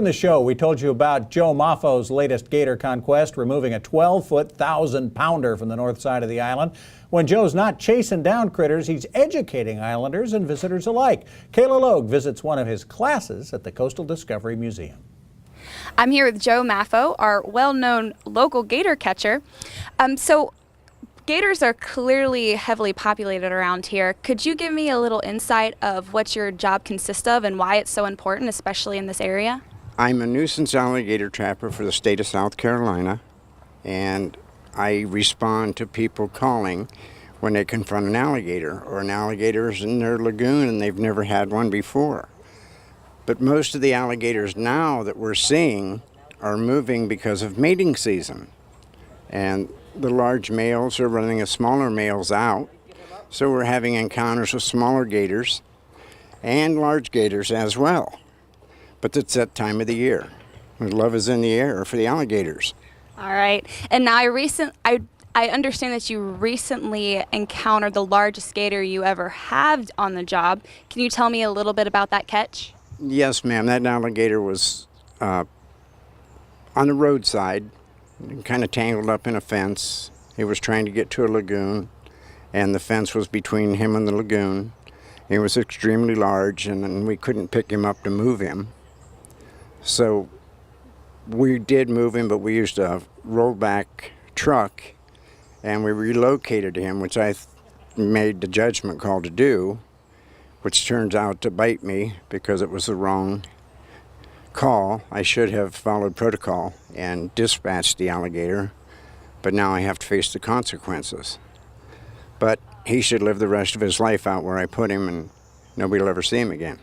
in the show, we told you about Joe Maffo's latest gator conquest, removing a 12-foot, 1,000-pounder from the north side of the island. When Joe's not chasing down critters, he's educating islanders and visitors alike. Kayla Logue visits one of his classes at the Coastal Discovery Museum. I'm here with Joe Maffo, our well-known local gator catcher. Gators are clearly heavily populated around here. Could you give me a little insight of what your job consists of and why it's so important, especially in this area? I'm a nuisance alligator trapper for the state of South Carolina, and I respond to people calling when they confront an alligator, or an alligator's in their lagoon and they've never had one before. But most of the alligators now that we're seeing are moving because of mating season. And the large males are running the smaller males out. So we're having encounters with smaller gators and large gators as well. But it's that time of the year. Love is in the air for the alligators. All right. And now I understand that you recently encountered the largest gator you ever had on the job. Can you tell me a little bit about that catch? Yes, ma'am. That alligator was on the roadside, kind of tangled up in a fence. He was trying to get to a lagoon, and the fence was between him and the lagoon. He was extremely large, and we couldn't pick him up to move him. So we did move him, but we used a rollback truck, and we relocated him, which I made the judgment call to do, which turns out to bite me because it was the wrong call. I should have followed protocol and dispatched the alligator, but now I have to face the consequences. But he should live the rest of his life out where I put him, and nobody will ever see him again.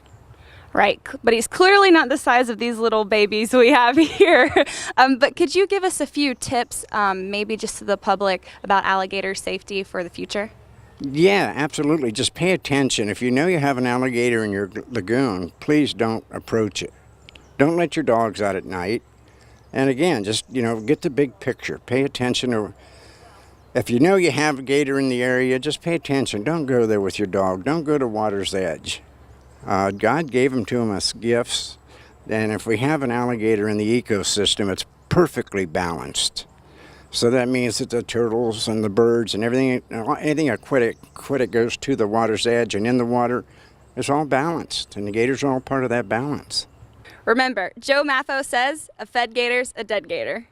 Right, but he's clearly not the size of these little babies we have here. But could you give us a few tips, maybe just to the public, about alligator safety for the future? Yeah, absolutely. Just pay attention. If you know you have an alligator in your lagoon, please don't approach it. Don't let your dogs out at night. And again, just, get the big picture. Pay attention to, if you know you have a gator in the area, just pay attention. Don't go there with your dog. Don't go to water's edge. God gave them to us as gifts. And if we have an alligator in the ecosystem, it's perfectly balanced. So that means that the turtles and the birds and anything aquatic goes to the water's edge and in the water is all balanced. And the gators are all part of that balance. Remember, Joe Maffo says, a fed gator's a dead gator.